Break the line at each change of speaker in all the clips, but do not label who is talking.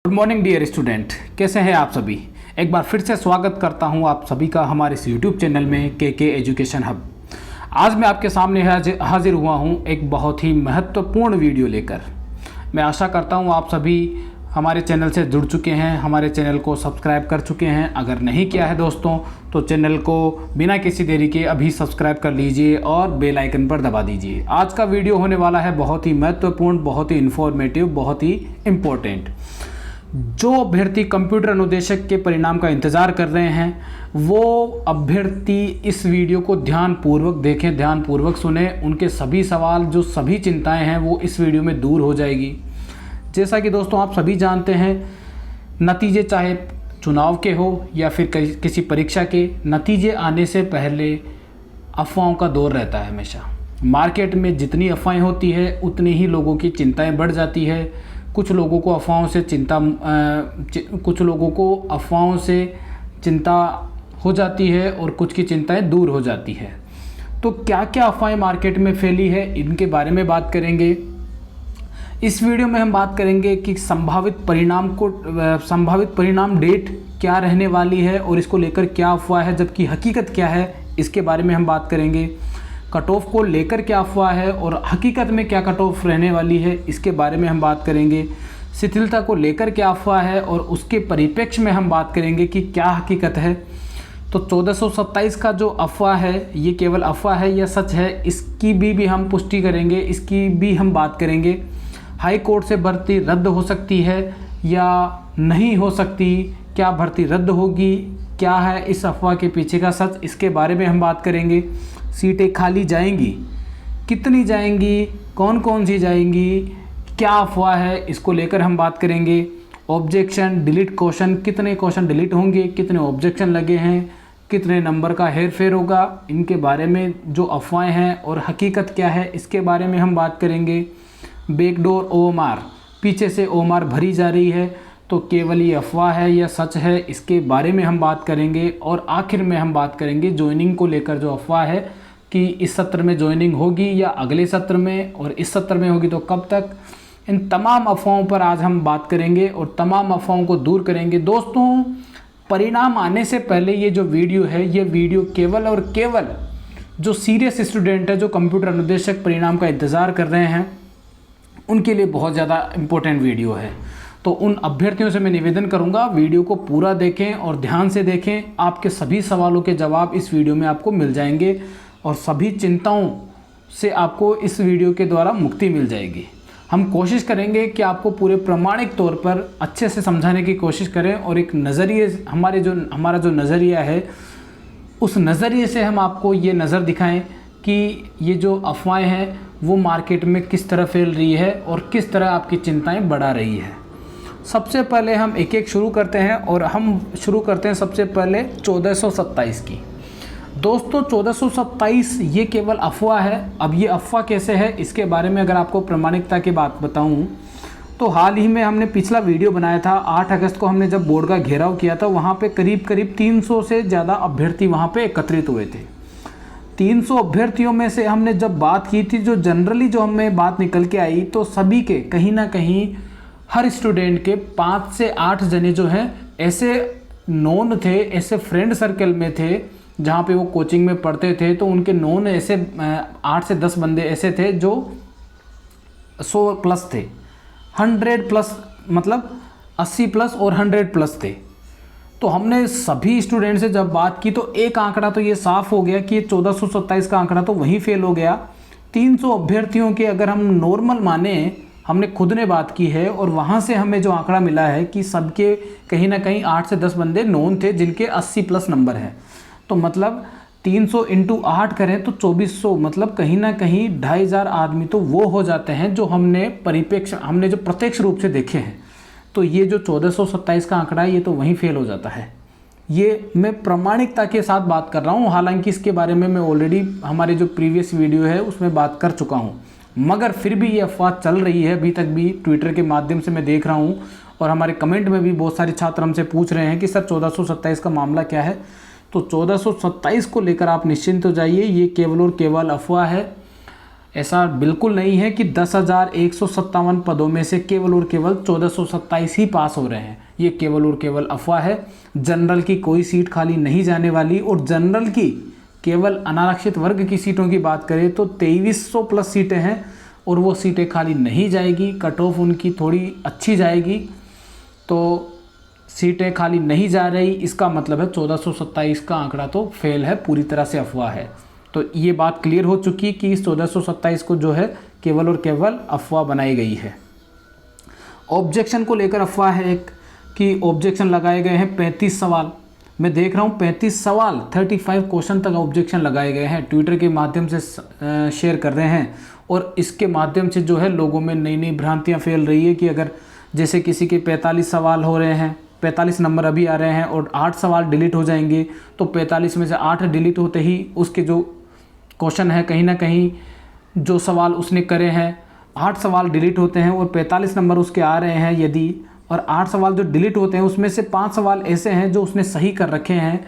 Good morning dear student, कैसे हैं आप सभी। एक बार फिर से स्वागत करता हूं आप सभी का हमारे इस यूट्यूब चैनल में के एजुकेशन हब। आज मैं आपके सामने हाजिर हुआ हूं एक बहुत ही महत्वपूर्ण वीडियो लेकर। मैं आशा करता हूं आप सभी हमारे चैनल से जुड़ चुके हैं, हमारे चैनल को सब्सक्राइब कर चुके हैं। अगर नहीं किया है दोस्तों तो चैनल को बिना किसी देरी के अभी सब्सक्राइब कर लीजिए और बेल आइकन पर दबा दीजिए। आज का वीडियो होने वाला है बहुत ही महत्वपूर्ण, बहुत ही इन्फॉर्मेटिव, बहुत ही इम्पोर्टेंट। जो अभ्यर्थी कंप्यूटर अनुदेशक के परिणाम का इंतज़ार कर रहे हैं वो अभ्यर्थी इस वीडियो को ध्यानपूर्वक देखें, ध्यानपूर्वक सुने। उनके सभी सवाल, जो सभी चिंताएं हैं वो इस वीडियो में दूर हो जाएगी। जैसा कि दोस्तों आप सभी जानते हैं, नतीजे चाहे चुनाव के हो या फिर किसी परीक्षा के, नतीजे आने से पहले अफवाहों का दौर रहता है। हमेशा मार्केट में जितनी अफवाहें होती है उतनी ही लोगों की चिंताएं बढ़ जाती है। कुछ लोगों को अफवाहों से चिंता हो जाती है और कुछ की चिंताएं दूर हो जाती है। तो क्या क्या अफवाहें मार्केट में फैली है, इनके बारे में बात करेंगे। इस वीडियो में हम बात करेंगे कि संभावित परिणाम डेट क्या रहने वाली है और इसको लेकर क्या अफवाह है, जबकि हकीकत क्या है इसके बारे में हम बात करेंगे। कट ऑफ को लेकर क्या अफवाह है और हकीकत में क्या कट ऑफ रहने वाली है, इसके बारे में हम बात करेंगे। शिथिलता को लेकर क्या अफवाह है और उसके परिप्रेक्ष्य में हम बात करेंगे कि क्या हकीकत है। तो 1427 का जो अफवाह है ये केवल अफवाह है या सच है, इसकी भी हम पुष्टि करेंगे, इसकी भी हम बात करेंगे। हाई कोर्ट से भर्ती रद्द हो सकती है या नहीं हो सकती, क्या भर्ती रद्द होगी, क्या है इस अफवाह के पीछे का सच, इसके बारे में हम बात करेंगे। सीटें खाली जाएंगी, कितनी जाएंगी, कौन कौन सी जाएंगी, क्या अफवाह है, इसको लेकर हम बात करेंगे। ऑब्जेक्शन, डिलीट क्वेश्चन, कितने क्वेश्चन डिलीट होंगे, कितने ऑब्जेक्शन लगे हैं, कितने नंबर का हेर फेर होगा, इनके बारे में जो अफवाहें हैं और हकीकत क्या है इसके बारे में हम बात करेंगे। बैकडोर ओएमआर, पीछे से ओएमआर भरी जा रही है तो केवल ये अफवाह है या सच है, इसके बारे में हम बात करेंगे। और आखिर में हम बात करेंगे ज्वाइनिंग को लेकर, जो अफवाह है कि इस सत्र में ज्वाइनिंग होगी या अगले सत्र में, और इस सत्र में होगी तो कब तक। इन तमाम अफवाहों पर आज हम बात करेंगे और तमाम अफवाहों को दूर करेंगे। दोस्तों, परिणाम आने से पहले ये जो वीडियो है, ये वीडियो केवल और केवल जो सीरियस स्टूडेंट है, जो कंप्यूटर अनुदेशक परिणाम का इंतज़ार कर रहे हैं, उनके लिए बहुत ज़्यादा इम्पोर्टेंट वीडियो है। तो उन अभ्यर्थियों से मैं निवेदन करूंगा वीडियो को पूरा देखें और ध्यान से देखें। आपके सभी सवालों के जवाब इस वीडियो में आपको मिल जाएंगे और सभी चिंताओं से आपको इस वीडियो के द्वारा मुक्ति मिल जाएगी। हम कोशिश करेंगे कि आपको पूरे प्रामाणिक तौर पर अच्छे से समझाने की कोशिश करें और एक नज़रिए, हमारा जो नज़रिया है, उस नज़रिए से हम आपको ये नज़र दिखाएं कि ये जो अफवाहें हैं वो मार्केट में किस तरह फैल रही है और किस तरह आपकी चिंताएं बढ़ा रही है। सबसे पहले हम एक एक शुरू करते हैं और हम शुरू करते हैं सबसे पहले 1427 की। दोस्तों, 1427 ये केवल अफवाह है। अब ये अफवाह कैसे है, इसके बारे में अगर आपको प्रामाणिकता की बात बताऊं तो हाल ही में हमने पिछला वीडियो बनाया था। 8 अगस्त को हमने जब बोर्ड का घेराव किया था, वहाँ पे करीब 300 से ज़्यादा अभ्यर्थी वहाँ पे एकत्रित हुए थे। 300 अभ्यर्थियों में से हमने जब बात की थी, जो जनरली जो हमें बात निकल के आई, तो सभी के कहीं ना कहीं हर स्टूडेंट के 5 से 8 जने जो हैं ऐसे नोन थे, ऐसे फ्रेंड सर्कल में थे जहाँ पे वो कोचिंग में पढ़ते थे। तो उनके नोन ऐसे 8 से 10 बंदे ऐसे थे जो 100 प्लस थे, 100 प्लस, मतलब 80 प्लस और 100 प्लस थे। तो हमने सभी स्टूडेंट से जब बात की तो एक आंकड़ा तो ये साफ हो गया कि ये 1427 का आंकड़ा तो वहीं फेल हो गया। 300 अभ्यर्थियों के अगर हम नॉर्मल माने, हमने खुद ने बात की है और वहाँ से हमें जो आंकड़ा मिला है कि सबके कहीं ना कहीं 8 से 10 बंदे नॉन थे जिनके 80 प्लस नंबर हैं। तो मतलब 300 × 8 करें तो 2400, मतलब कहीं ना कहीं 2500 आदमी तो वो हो जाते हैं जो हमने जो प्रत्यक्ष रूप से देखे हैं। तो ये जो 1427 का आंकड़ा है ये तो वहीं फेल हो जाता है। ये मैं प्रामाणिकता के साथ बात कर रहा हूँ, हालांकि इसके बारे में मैं ऑलरेडी हमारे जो प्रीवियस वीडियो है उसमें बात कर चुका हूँ, मगर फिर भी ये अफवाह चल रही है अभी तक भी। ट्विटर के माध्यम से मैं देख रहा हूँ और हमारे कमेंट में भी बहुत सारे छात्र हमसे पूछ रहे हैं कि सर 1427 का मामला क्या है। तो 1427 को लेकर आप निश्चिंत हो जाइए, ये केवल और केवल अफवाह है। ऐसा बिल्कुल नहीं है कि 10,157 पदों में से केवल और केवल 1427 ही पास हो रहे हैं। ये केवल और केवल अफवाह है। जनरल की कोई सीट खाली नहीं जाने वाली, और जनरल की केवल अनारक्षित वर्ग की सीटों की बात करें तो 2300 प्लस सीटें हैं, और वो सीटें खाली नहीं जाएगी। कट ऑफ उनकी थोड़ी अच्छी जाएगी, तो सीटें खाली नहीं जा रही, इसका मतलब है 1427 का आंकड़ा तो फेल है, पूरी तरह से अफवाह है। तो ये बात क्लियर हो चुकी कि इस 1427 को जो है केवल और केवल अफवाह बनाई गई है। ऑब्जेक्शन को लेकर अफवाह है एक, कि ऑब्जेक्शन लगाए गए हैं 35 सवाल। मैं देख रहा हूँ 35 सवाल, 35 क्वेश्चन तक ऑब्जेक्शन लगाए गए हैं। ट्विटर के माध्यम से शेयर कर रहे हैं, और इसके माध्यम से जो है लोगों में नई नई भ्रांतियाँ फैल रही है कि अगर जैसे किसी के 45 सवाल हो रहे हैं, 45 नंबर अभी आ रहे हैं और 8 सवाल डिलीट हो जाएंगे, तो 45 में से 8 डिलीट होते ही उसके जो क्वेश्चन है, कहीं ना कहीं जो सवाल उसने करे हैं, 8 सवाल डिलीट होते हैं और 45 नंबर उसके आ रहे हैं यदि, और 8 सवाल जो डिलीट होते हैं उसमें से 5 सवाल ऐसे हैं जो उसने सही कर रखे हैं,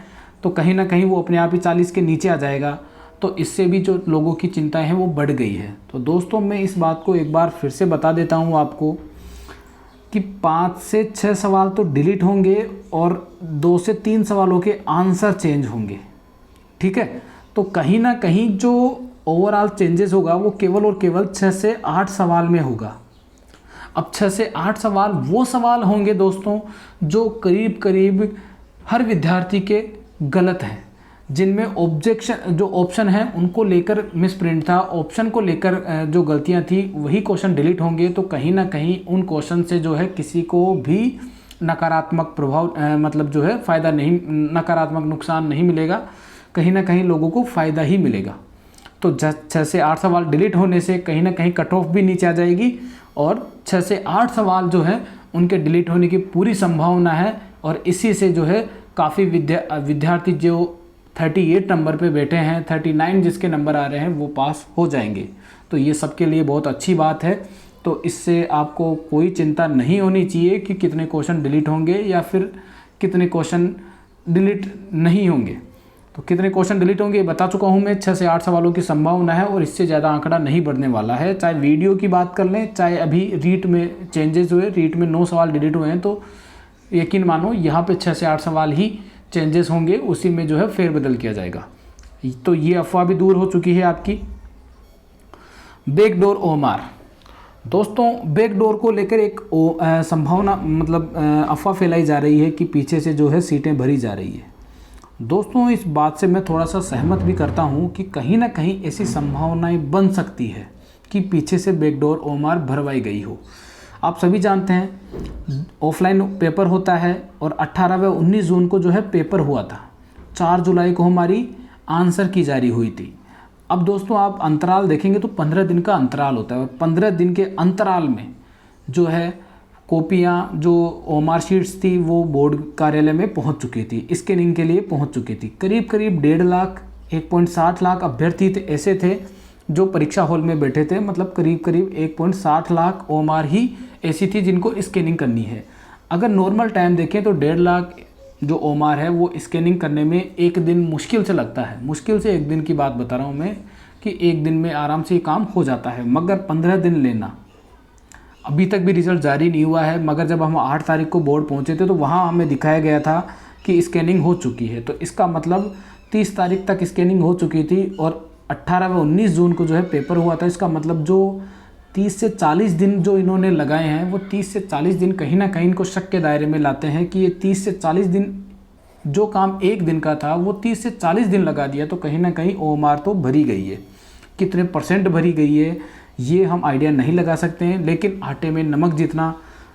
तो कहीं ना कहीं वो अपने आप ही 40 के नीचे आ जाएगा। तो इससे भी जो लोगों की चिंताएं हैं वो बढ़ गई है। तो दोस्तों मैं इस बात को एक बार फिर से बता देता हूँ आपको कि 5 से 6 सवाल तो डिलीट होंगे और 2 से 3 सवालों के आंसर चेंज होंगे, ठीक है। तो कहीं ना कहीं जो ओवरऑल चेंजेस होगा वो केवल और केवल 6 से 8 सवाल में होगा। अब 6 से 8 सवाल वो सवाल होंगे दोस्तों जो करीब करीब हर विद्यार्थी के गलत हैं, जिनमें ऑब्जेक्शन जो ऑप्शन है उनको लेकर मिसप्रिंट था, ऑप्शन को लेकर जो गलतियां थी वही क्वेश्चन डिलीट होंगे। तो कहीं ना कहीं उन क्वेश्चन से जो है किसी को भी नकारात्मक प्रभाव मतलब जो है फ़ायदा नहीं, नकारात्मक नुकसान नहीं मिलेगा, कहीं ना कहीं लोगों को फ़ायदा ही मिलेगा। तो 6 से 8 सवाल डिलीट होने से कहीं ना कहीं कट ऑफ भी नीचे आ जाएगी, और 6 से 8 सवाल जो है उनके डिलीट होने की पूरी संभावना है, और इसी से जो है काफ़ी विद्यार्थी जो 38 नंबर पे बैठे हैं, 39 जिसके नंबर आ रहे हैं वो पास हो जाएंगे। तो ये सबके लिए बहुत अच्छी बात है। तो इससे आपको कोई चिंता नहीं होनी चाहिए कि कितने क्वेश्चन डिलीट होंगे या फिर कितने क्वेश्चन डिलीट नहीं होंगे। तो कितने क्वेश्चन डिलीट होंगे बता चुका हूँ मैं, 6 से 8 सवालों की संभावना है, और इससे ज़्यादा आंकड़ा नहीं बढ़ने वाला है। चाहे वीडियो की बात कर लें, चाहे अभी रीट में चेंजेस हुए, रीट में 9 सवाल डिलीट हुए हैं, तो यकीन मानो यहाँ पे 6 से 8 सवाल ही चेंजेस होंगे, उसी में जो है फेरबदल किया जाएगा। तो ये अफवाह भी दूर हो चुकी है आपकी। बैकडोर ओएमआर, दोस्तों बैकडोर को लेकर एक संभावना मतलब अफवाह फैलाई जा रही है कि पीछे से जो है सीटें भरी जा रही है। दोस्तों इस बात से मैं थोड़ा सा सहमत भी करता हूँ कि कहीं ना कहीं ऐसी संभावनाएं बन सकती है कि पीछे से बैकडोर ओएमआर भरवाई गई हो। आप सभी जानते हैं ऑफलाइन पेपर होता है, और 18 व 19 जून को जो है पेपर हुआ था, 4 जुलाई को हमारी आंसर की जारी हुई थी। अब दोस्तों आप अंतराल देखेंगे तो 15 दिन का अंतराल होता है, और 15 दिन के अंतराल में जो है कॉपियाँ जो ओएमआर शीट्स थी वो बोर्ड कार्यालय में पहुंच चुकी थी, स्कैनिंग के लिए पहुंच चुकी थी। करीब करीब 1.5 लाख 1.60 लाख अभ्यर्थी थे ऐसे थे जो परीक्षा हॉल में बैठे थे, मतलब करीब करीब 1.60 लाख ओएमआर ही ऐसी थी जिनको स्कैनिंग करनी है। अगर नॉर्मल टाइम देखें तो 1.5 लाख जो ओएमआर है वो स्कैनिंग करने में एक दिन मुश्किल से लगता है, मुश्किल से एक दिन की बात बता रहा हूँ मैं कि एक दिन में आराम से ये काम हो जाता है, मगर 15 दिन लेना। अभी तक भी रिज़ल्ट जारी नहीं हुआ है, मगर जब हम 8 तारीख को बोर्ड पहुँचे थे तो वहाँ हमें दिखाया गया था कि स्कैनिंग हो चुकी है। तो इसका मतलब 30 तारीख तक स्कैनिंग हो चुकी थी, और 18 व 19 जून को जो है पेपर हुआ था। इसका मतलब जो 30 से 40 दिन जो इन्होंने लगाए हैं वो 30 से 40 दिन कहीं ना कहीं इनको शक के दायरे में लाते हैं कि ये 30 से 40 दिन जो काम एक दिन का था वो 30 से 40 दिन लगा दिया। तो कहीं ना कहीं ओएमआर तो भरी गई है, कितने % भरी गई है ये हम आइडिया नहीं लगा सकते हैं, लेकिन आटे में नमक जितना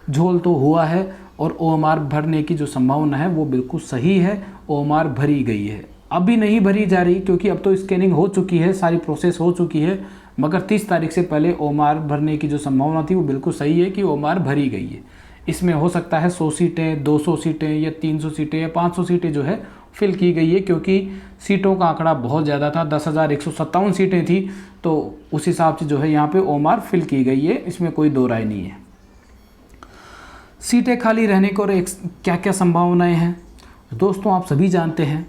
झोल तो हुआ है, और ओएमआर भरने की जो संभावना है वो बिल्कुल सही है। ओएमआर भरी गई है, अभी नहीं भरी जा रही क्योंकि अब तो स्कैनिंग हो चुकी है, सारी प्रोसेस हो चुकी है, मगर 30 तारीख से पहले ओएमआर भरने की जो संभावना थी वो बिल्कुल सही है कि ओएमआर भरी गई है। इसमें हो सकता है 100 सीटें, 200 सीटें या 300 सीटें या 500 सीटें जो है फिल की गई है, क्योंकि सीटों का आंकड़ा बहुत ज़्यादा था, 10,157 सीटें थी, तो उस हिसाब से जो है यहाँ पे ओएमआर फिल की गई है, इसमें कोई दो राय नहीं है। सीटें खाली रहने को क्या क्या संभावनाएं हैं दोस्तों आप सभी जानते हैं।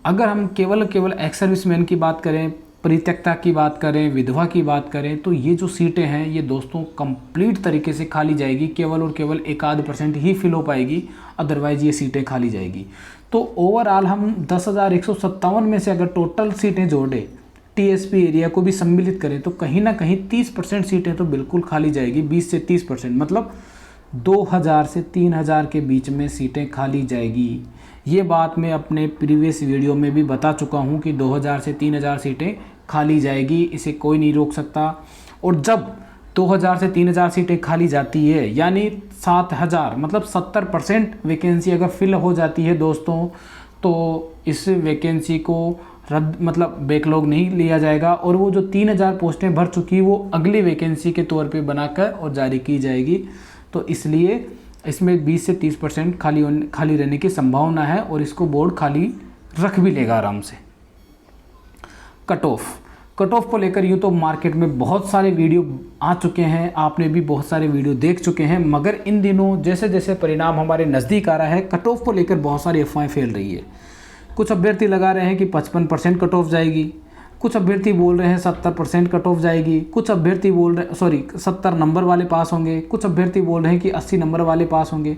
अगर हम केवल एक्स सर्विसमैन की बात करें, परित्यक्ता की बात करें, विधवा की बात करें, तो ये जो सीटें हैं ये दोस्तों कंप्लीट तरीके से खाली जाएगी। केवल और केवल 1-आध% ही फिल हो पाएगी, अदरवाइज़ ये सीटें खाली जाएगी। तो ओवरऑल हम 10,157 में से अगर टोटल सीटें जोड़ें, टीएसपी एरिया को भी सम्मिलित करें, तो कहीं ना कहीं 30% सीटें तो बिल्कुल खाली जाएगी। 20 से 30%, मतलब 2,000 से 3,000 के बीच में सीटें खाली जाएगी। ये बात मैं अपने प्रीवियस वीडियो में भी बता चुका हूँ कि 2,000 से 3,000 सीटें खाली जाएगी, इसे कोई नहीं रोक सकता। और जब 2,000 से 3,000 सीटें खाली जाती है, यानी 7,000 मतलब 70% वैकेंसी अगर फिल हो जाती है दोस्तों, तो इस वैकेंसी को रद्द मतलब बैकलॉग नहीं लिया जाएगा, और वो जो 3,000 पोस्टें भर चुकी वो अगली वैकेंसी के तौर पे बनाकर और जारी की जाएगी। तो इसलिए इसमें 20 से 30% खाली रहने की संभावना है, और इसको बोर्ड खाली रख भी लेगा आराम से। कट ऑफ को लेकर यूँ तो मार्केट में बहुत सारे वीडियो आ चुके हैं, आपने भी बहुत सारे वीडियो देख चुके हैं, मगर इन दिनों जैसे जैसे परिणाम हमारे नज़दीक आ रहा है, कट ऑफ को लेकर बहुत सारी अफवाहें फैल रही है। कुछ अभ्यर्थी लगा रहे हैं कि 55% कट ऑफ जाएगी, कुछ अभ्यर्थी बोल रहे हैं 70% कट ऑफ जाएगी, कुछ अभ्यर्थी बोल रहे 70 नंबर वाले पास होंगे, कुछ अभ्यर्थी बोल रहे हैं कि 80 नंबर वाले पास होंगे।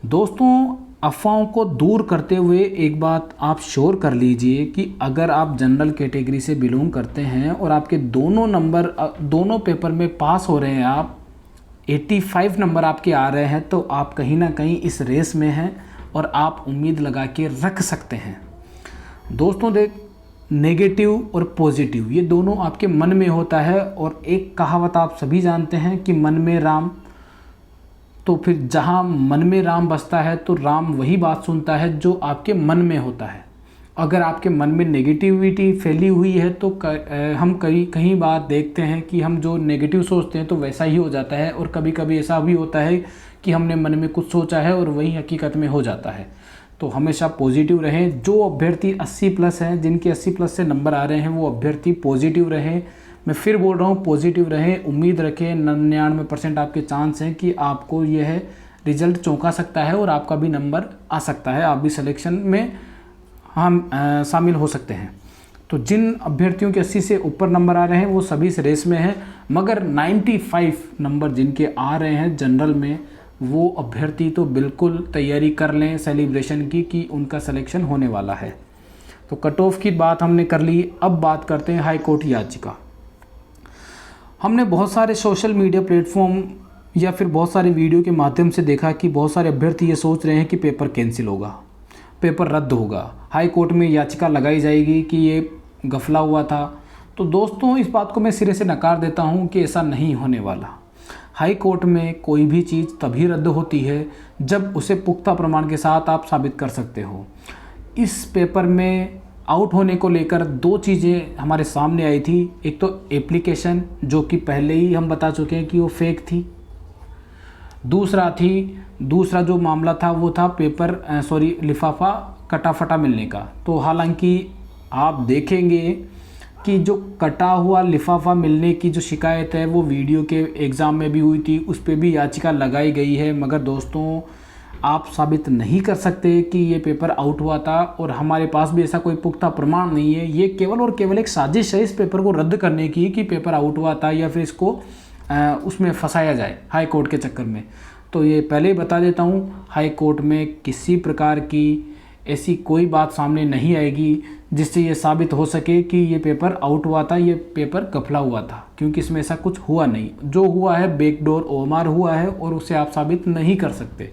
दोस्तों, अफवाहों को दूर करते हुए एक बात आप श्योर कर लीजिए कि अगर आप जनरल कैटेगरी से बिलोंग करते हैं और आपके दोनों पेपर में पास हो रहे हैं, आप 85 नंबर आपके आ रहे हैं, तो आप कहीं ना कहीं इस रेस में हैं और आप उम्मीद लगा के रख सकते हैं। दोस्तों नेगेटिव और पॉजिटिव ये दोनों आपके मन में होता है, और एक कहावत आप सभी जानते हैं कि मन में राम, तो फिर जहाँ मन में राम बसता है तो राम वही बात सुनता है जो आपके मन में होता है। अगर आपके मन में नेगेटिविटी फैली हुई है तो हम कई बार देखते हैं कि हम जो नेगेटिव सोचते हैं तो वैसा ही हो जाता है, और कभी कभी ऐसा भी होता है कि हमने मन में कुछ सोचा है और वही हकीकत में हो जाता है। तो हमेशा पॉजिटिव रहें। जो अभ्यर्थी 80+ हैं, जिनके 80+ से नंबर आ रहे हैं, वो अभ्यर्थी पॉजिटिव रहें। मैं फिर बोल रहा हूँ, पॉजिटिव रहें, उम्मीद रखें। 99% आपके चांस हैं कि आपको यह रिज़ल्ट चौंका सकता है और आपका भी नंबर आ सकता है, आप भी सिलेक्शन में हम शामिल हो सकते हैं। तो जिन अभ्यर्थियों के 80 से ऊपर नंबर आ रहे हैं वो सभी इस रेस में हैं, मगर 95 नंबर जिनके आ रहे हैं जनरल में, वो अभ्यर्थी तो बिल्कुल तैयारी कर लें सेलिब्रेशन की कि उनका सिलेक्शन होने वाला है। तो कट ऑफ की बात हमने कर ली। अब बात करते हैं हाई कोर्ट याचिका। हमने बहुत सारे सोशल मीडिया प्लेटफॉर्म या फिर बहुत सारे वीडियो के माध्यम से देखा कि बहुत सारे अभ्यर्थी ये सोच रहे हैं कि पेपर कैंसिल होगा, पेपर रद्द होगा, हाई कोर्ट में याचिका लगाई जाएगी कि ये गफला हुआ था। तो दोस्तों, इस बात को मैं सिरे से नकार देता हूँ कि ऐसा नहीं होने वाला। हाई कोर्ट में कोई भी चीज़ तभी रद्द होती है जब उसे पुख्ता प्रमाण के साथ आप साबित कर सकते हो। इस पेपर में आउट होने को लेकर 2 चीज़ें हमारे सामने आई थी। एक तो एप्लीकेशन, जो कि पहले ही हम बता चुके हैं कि वो फेक थी। दूसरा जो मामला था वो था लिफाफा कटा फटा मिलने का। तो हालांकि आप देखेंगे कि जो कटा हुआ लिफाफा मिलने की जो शिकायत है वो वीडियो के एग्ज़ाम में भी हुई थी, उस पर भी याचिका लगाई गई है, मगर दोस्तों आप साबित नहीं कर सकते कि ये पेपर आउट हुआ था, और हमारे पास भी ऐसा कोई पुख्ता प्रमाण नहीं है। ये केवल और केवल एक साजिश है इस पेपर को रद्द करने की कि पेपर आउट हुआ था, या फिर इसको उसमें फंसाया जाए हाई कोर्ट के चक्कर में। तो ये पहले ही बता देता हूँ, हाई कोर्ट में किसी प्रकार की ऐसी कोई बात सामने नहीं आएगी जिससे ये साबित हो सके कि ये पेपर आउट हुआ था, ये पेपर गफला हुआ था, क्योंकि इसमें ऐसा कुछ हुआ नहीं। जो हुआ है बैकडोर ओमार हुआ है, और उसे आप साबित नहीं कर सकते।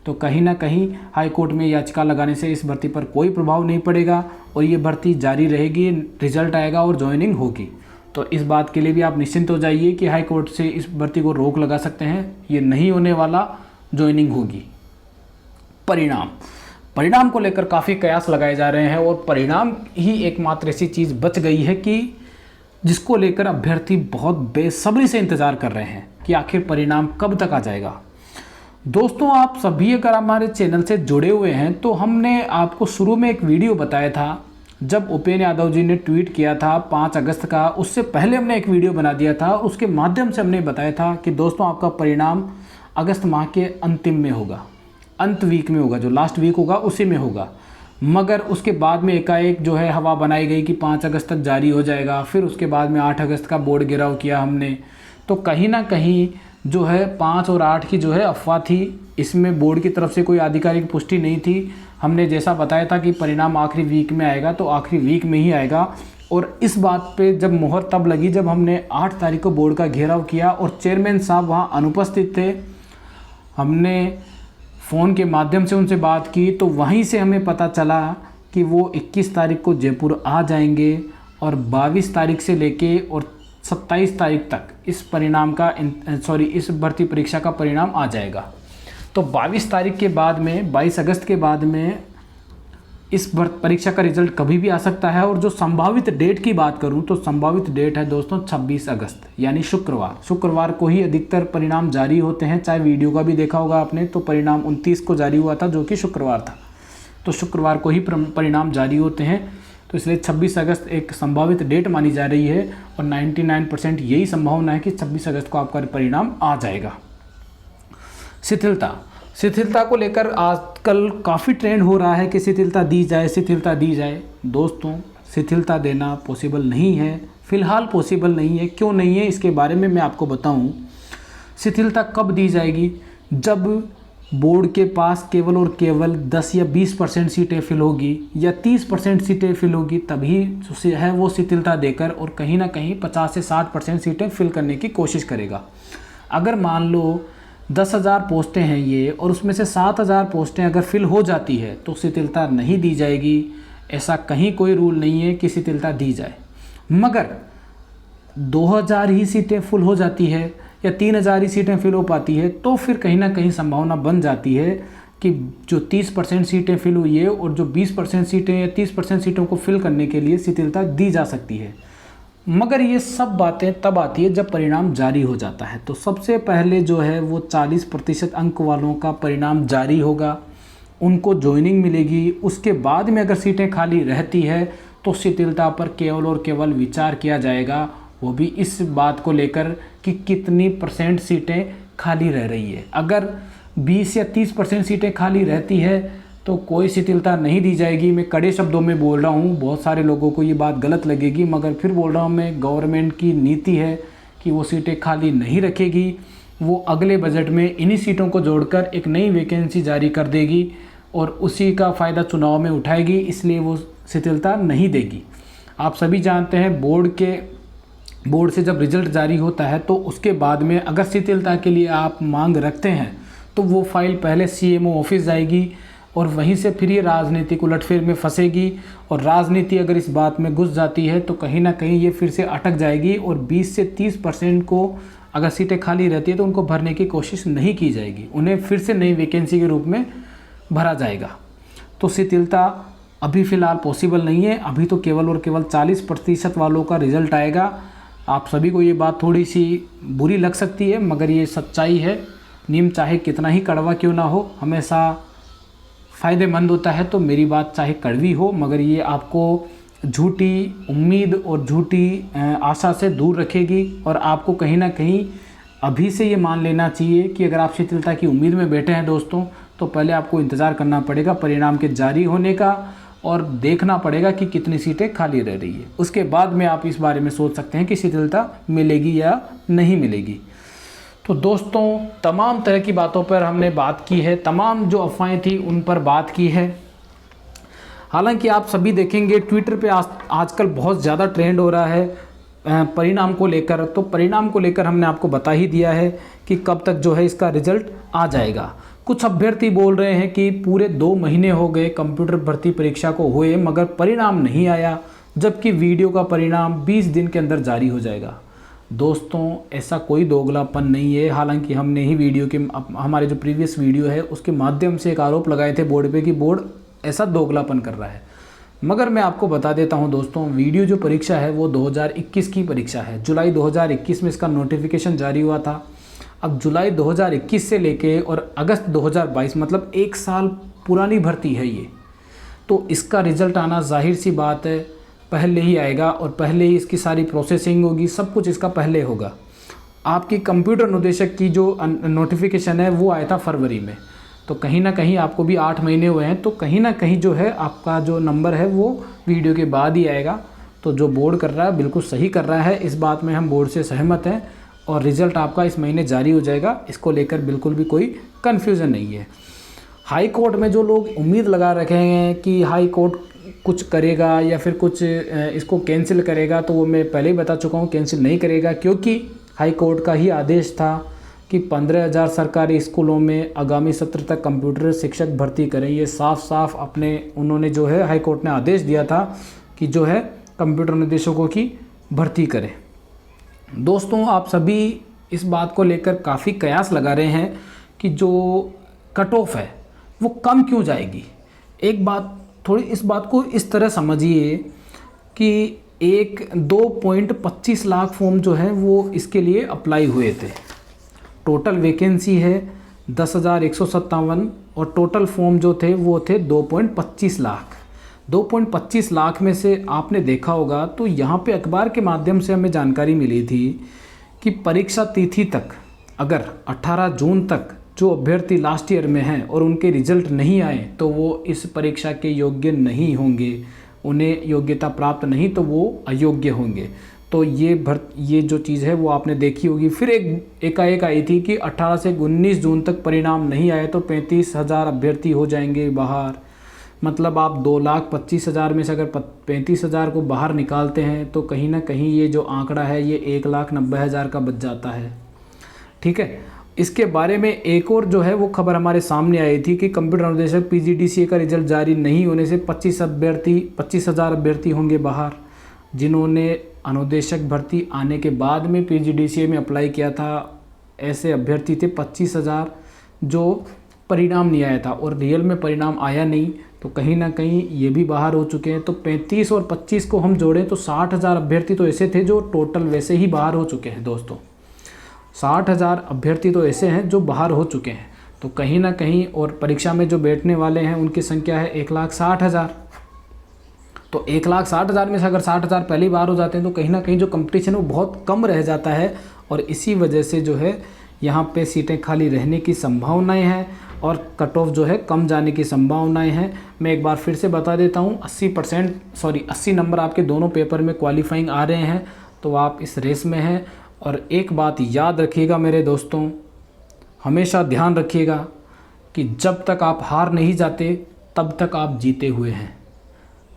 तो कहीं ना कहीं हाई कोर्ट में याचिका लगाने से इस भर्ती पर कोई प्रभाव नहीं पड़ेगा, और ये भर्ती जारी रहेगी, रिजल्ट आएगा और ज्वाइनिंग होगी। तो इस बात के लिए भी आप निश्चिंत हो जाइए कि हाई कोर्ट से इस भर्ती को रोक लगा सकते हैं, ये नहीं होने वाला, ज्वाइनिंग होगी। परिणाम को लेकर काफ़ी कयास लगाए जा रहे हैं, और परिणाम ही एकमात्र ऐसी चीज़ बच गई है कि जिसको लेकर अभ्यर्थी बहुत बेसब्री से इंतज़ार कर रहे हैं कि आखिर परिणाम कब तक आ जाएगा। दोस्तों, आप सभी अगर हमारे चैनल से जुड़े हुए हैं तो हमने आपको शुरू में एक वीडियो बताया था, जब उपेंद्र यादव जी ने ट्वीट किया था 5 अगस्त का, उससे पहले हमने एक वीडियो बना दिया था, उसके माध्यम से हमने बताया था कि दोस्तों आपका परिणाम अगस्त माह के अंतिम में होगा, अंत वीक में होगा, जो लास्ट वीक होगा उसी में होगा। मगर उसके बाद में एकाएक जो है हवा बनाई गई कि 5 अगस्त तक जारी हो जाएगा। फिर उसके बाद में 8 अगस्त का बोर्ड घेराव किया हमने। तो कहीं ना कहीं जो है 5 और 8 की जो है अफवाह थी, इसमें बोर्ड की तरफ से कोई आधिकारिक पुष्टि नहीं थी। हमने जैसा बताया था कि परिणाम आखिरी वीक में आएगा, तो आखिरी वीक में ही आएगा। और इस बात पे जब मोहर तब लगी जब हमने 8 तारीख को बोर्ड का घेराव किया और चेयरमैन साहब वहाँ अनुपस्थित थे। हमने फ़ोन के माध्यम से उनसे बात की, तो वहीं से हमें पता चला कि वो 21 तारीख को जयपुर आ जाएंगे और 22 तारीख से लेके और 27 तारीख तक इस परिणाम का इस भर्ती परीक्षा का परिणाम आ जाएगा। तो 22 तारीख के बाद में 22 अगस्त के बाद में इस परीक्षा का रिजल्ट कभी भी आ सकता है। और जो संभावित डेट की बात करूं तो संभावित डेट है दोस्तों 26 अगस्त यानी शुक्रवार को ही अधिकतर परिणाम जारी होते हैं। चाहे वीडियो का भी देखा होगा आपने, तो परिणाम 29 को जारी हुआ था जो कि शुक्रवार था। तो शुक्रवार को ही परिणाम जारी होते हैं, तो इसलिए 26 अगस्त एक संभावित डेट मानी जा रही है और 99% यही संभावना है कि 26 अगस्त को आपका परिणाम आ जाएगा। शिथिलता को लेकर आजकल काफ़ी ट्रेंड हो रहा है कि शिथिलता दी जाए। दोस्तों, शिथिलता देना पॉसिबल नहीं है, फ़िलहाल पॉसिबल नहीं है। क्यों नहीं है इसके बारे में मैं आपको बताऊं। शिथिलता कब दी जाएगी? जब बोर्ड के पास केवल और केवल 10 या 20% सीटें फिल होगी या 30% सीटें फिल होगी, तभी है वो शिथिलता देकर और कहीं ना कहीं 50 से 60% सीटें फिल करने की कोशिश करेगा। अगर मान लो 10,000 पोस्टें हैं ये और उसमें से 7,000 पोस्टें अगर फिल हो जाती है तो शिथिलता नहीं दी जाएगी। ऐसा कहीं कोई रूल नहीं है कि शिथिलता दी जाए। मगर 2,000 ही सीटें फुल हो जाती है या 3,000 ही सीटें फिल हो पाती है, तो फिर कहीं ना कहीं संभावना बन जाती है कि जो 30% सीटें फिल हुई है और जो 20% सीटें या 30% सीटों को फिल करने के लिए शिथिलता दी जा सकती है। मगर ये सब बातें तब आती है जब परिणाम जारी हो जाता है। तो सबसे पहले जो है वो 40% अंक वालों का परिणाम जारी होगा, उनको ज्वाइनिंग मिलेगी। उसके बाद में अगर सीटें खाली रहती है तो शिथिलता पर केवल और केवल विचार किया जाएगा, वो भी इस बात को लेकर कि कितनी % सीटें खाली रह रही है। अगर 20 या 30% सीटें खाली रहती है तो कोई शिथिलता नहीं दी जाएगी। मैं कड़े शब्दों में बोल रहा हूँ, बहुत सारे लोगों को ये बात गलत लगेगी, मगर फिर बोल रहा हूँ मैं, गवर्नमेंट की नीति है कि वो सीटें खाली नहीं रखेगी। वो अगले बजट में इन्हीं सीटों को जोड़कर एक नई वैकेंसी जारी कर देगी और उसी का फ़ायदा चुनाव में उठाएगी, इसलिए वो शिथिलता नहीं देगी। आप सभी जानते हैं बोर्ड से जब रिजल्ट जारी होता है तो उसके बाद में अगर शिथिलता के लिए आप मांग रखते हैं तो वो फाइल पहले CMO ऑफिस जाएगी और वहीं से फिर ये राजनीतिक उलटफेर में फंसेगी। और राजनीति अगर इस बात में घुस जाती है तो कहीं ना कहीं ये फिर से अटक जाएगी और 20 से 30% को अगर सीटें खाली रहती है तो उनको भरने की कोशिश नहीं की जाएगी, उन्हें फिर से नई वैकेंसी के रूप में भरा जाएगा। तो शिथिलता अभी फ़िलहाल पॉसिबल नहीं है। अभी तो केवल और केवल 40% वालों का रिज़ल्ट आएगा। आप सभी को ये बात थोड़ी सी बुरी लग सकती है, मगर ये सच्चाई है। नीम चाहे कितना ही कड़वा क्यों ना हो, हमेशा फ़ायदेमंद होता है। तो मेरी बात चाहे कड़वी हो, मगर ये आपको झूठी उम्मीद और झूठी आशा से दूर रखेगी और आपको कहीं ना कहीं अभी से ये मान लेना चाहिए कि अगर आप शिथिलता की उम्मीद में बैठे हैं दोस्तों, तो पहले आपको इंतज़ार करना पड़ेगा परिणाम के जारी होने का और देखना पड़ेगा कि कितनी सीटें खाली रह रही है। उसके बाद में आप इस बारे में सोच सकते हैं कि शिथिलता मिलेगी या नहीं मिलेगी। तो दोस्तों, तमाम तरह की बातों पर हमने बात की है, तमाम जो अफवाहें थी उन पर बात की है। हालांकि आप सभी देखेंगे ट्विटर पे आजकल बहुत ज़्यादा ट्रेंड हो रहा है परिणाम को लेकर। तो परिणाम को लेकर हमने आपको बता ही दिया है कि कब तक जो है इसका रिजल्ट आ जाएगा। कुछ अभ्यर्थी बोल रहे हैं कि पूरे 2 महीने हो गए कंप्यूटर भर्ती परीक्षा को हुए मगर परिणाम नहीं आया, जबकि वीडियो का परिणाम 20 दिन के अंदर जारी हो जाएगा। दोस्तों, ऐसा कोई दोगलापन नहीं है। हालांकि हमने ही वीडियो के हमारे जो प्रीवियस वीडियो है उसके माध्यम से एक आरोप लगाए थे बोर्ड पे कि बोर्ड ऐसा दोगलापन कर रहा है, मगर मैं आपको बता देता हूं दोस्तों, वीडियो जो परीक्षा है वो 2021 की परीक्षा है। जुलाई 2021 में इसका नोटिफिकेशन जारी हुआ था। अब जुलाई 2021 से लेके और अगस्त 2022 मतलब 1 साल पुरानी भर्ती है ये, तो इसका रिज़ल्ट आना जाहिर सी बात है पहले ही आएगा और पहले ही इसकी सारी प्रोसेसिंग होगी, सब कुछ इसका पहले होगा। आपकी कंप्यूटर निदेशक की जो नोटिफिकेशन है वो आया था फरवरी में, तो कहीं ना कहीं आपको भी 8 महीने हुए हैं, तो कहीं ना कहीं जो है आपका जो नंबर है वो वीडियो के बाद ही आएगा। तो जो बोर्ड कर रहा है बिल्कुल सही कर रहा है, इस बात में हम बोर्ड से सहमत हैं, और रिज़ल्ट आपका इस महीने जारी हो जाएगा, इसको लेकर बिल्कुल भी कोई कन्फ्यूज़न नहीं है। हाई कोर्ट में जो लोग उम्मीद लगा रखे हैं कि हाई कोर्ट कुछ करेगा या फिर कुछ इसको कैंसिल करेगा, तो वो मैं पहले ही बता चुका हूँ, कैंसिल नहीं करेगा, क्योंकि हाई कोर्ट का ही आदेश था कि 15,000 सरकारी स्कूलों में आगामी सत्र तक कंप्यूटर शिक्षक भर्ती करें। ये साफ साफ अपने उन्होंने जो है हाई कोर्ट ने आदेश दिया था कि जो है कंप्यूटर निदेशकों की भर्ती करें। दोस्तों, आप सभी इस बात को लेकर काफ़ी कयास लगा रहे हैं कि जो कट ऑफ है वो कम क्यों जाएगी। एक बात, थोड़ी इस बात को इस तरह समझिए कि 2.25 लाख फॉर्म जो है वो इसके लिए अप्लाई हुए थे। टोटल वैकेंसी है 10,157 और टोटल फॉर्म जो थे वो थे 2.25 लाख। 2.25 लाख में से आपने देखा होगा तो यहाँ पे अखबार के माध्यम से हमें जानकारी मिली थी कि परीक्षा तिथि तक अगर 18 जून तक जो अभ्यर्थी लास्ट ईयर में हैं और उनके रिजल्ट नहीं आए तो वो इस परीक्षा के योग्य नहीं होंगे, उन्हें योग्यता प्राप्त नहीं तो वो अयोग्य होंगे। तो ये जो चीज़ है वो आपने देखी होगी। फिर एकाएक आई थी कि 18 से 19 जून तक परिणाम नहीं आए तो 35,000 अभ्यर्थी हो जाएंगे बाहर। मतलब आप 2,25,000 में से अगर 35,000 को बाहर निकालते हैं तो कहीं ना कहीं ये जो आंकड़ा है ये 1,90,000 का बच जाता है। ठीक है, इसके बारे में एक और जो है वो खबर हमारे सामने आई थी कि कंप्यूटर अनुदेशक PGDCA का रिजल्ट जारी नहीं होने से 25,000 अभ्यर्थी होंगे बाहर। जिन्होंने अनुदेशक भर्ती आने के बाद में PGDCA में अप्लाई किया था, ऐसे अभ्यर्थी थे 25,000 जो परिणाम नहीं आया था और रियल में परिणाम आया नहीं, तो कहीं ना कहीं ये भी बाहर हो चुके हैं। तो 35 और 25 को हम जोड़ें तो 60,000 अभ्यर्थी तो ऐसे थे जो टोटल वैसे ही बाहर हो चुके हैं। दोस्तों, 60,000 अभ्यर्थी तो ऐसे हैं जो बाहर हो चुके हैं। तो कहीं ना कहीं और परीक्षा में जो बैठने वाले हैं उनकी संख्या है 1,60,000। तो 1,60,000 में से अगर 60,000 पहले ही बाहर हो जाते हैं तो कहीं ना कहीं जो कंपटीशन है वो बहुत कम रह जाता है, और इसी वजह से जो है यहाँ पे सीटें खाली रहने की संभावनाएं हैं और कट ऑफ जो है कम जाने की संभावनाएं हैं। मैं एक बार फिर से बता देता हूँ, 80 नंबर आपके दोनों पेपर में क्वालिफाइंग आ रहे हैं, तो आप इस रेस में हैं। और एक बात याद रखिएगा मेरे दोस्तों, हमेशा ध्यान रखिएगा कि जब तक आप हार नहीं जाते तब तक आप जीते हुए हैं।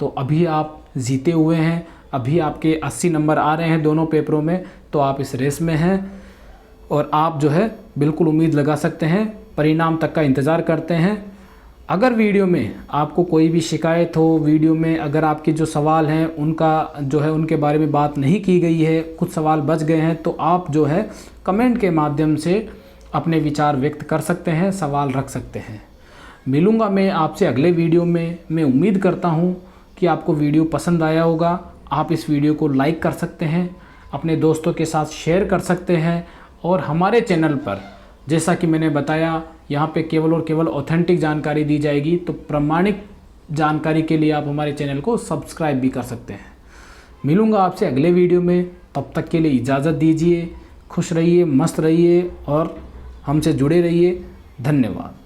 तो अभी आप जीते हुए हैं, अभी आपके 80 नंबर आ रहे हैं दोनों पेपरों में, तो आप इस रेस में हैं और आप जो है बिल्कुल उम्मीद लगा सकते हैं, परिणाम तक का इंतज़ार करते हैं। अगर वीडियो में आपको कोई भी शिकायत हो, वीडियो में अगर आपके जो सवाल हैं उनका जो है उनके बारे में बात नहीं की गई है, कुछ सवाल बच गए हैं, तो आप जो है कमेंट के माध्यम से अपने विचार व्यक्त कर सकते हैं, सवाल रख सकते हैं। मिलूँगा मैं आपसे अगले वीडियो में। मैं उम्मीद करता हूँ कि आपको वीडियो पसंद आया होगा। आप इस वीडियो को लाइक कर सकते हैं, अपने दोस्तों के साथ शेयर कर सकते हैं, और हमारे चैनल पर जैसा कि मैंने बताया यहाँ पे केवल और केवल ऑथेंटिक जानकारी दी जाएगी, तो प्रमाणिक जानकारी के लिए आप हमारे चैनल को सब्सक्राइब भी कर सकते हैं। मिलूँगा आपसे अगले वीडियो में, तब तक के लिए इजाज़त दीजिए। खुश रहिए, मस्त रहिए और हमसे जुड़े रहिए। धन्यवाद।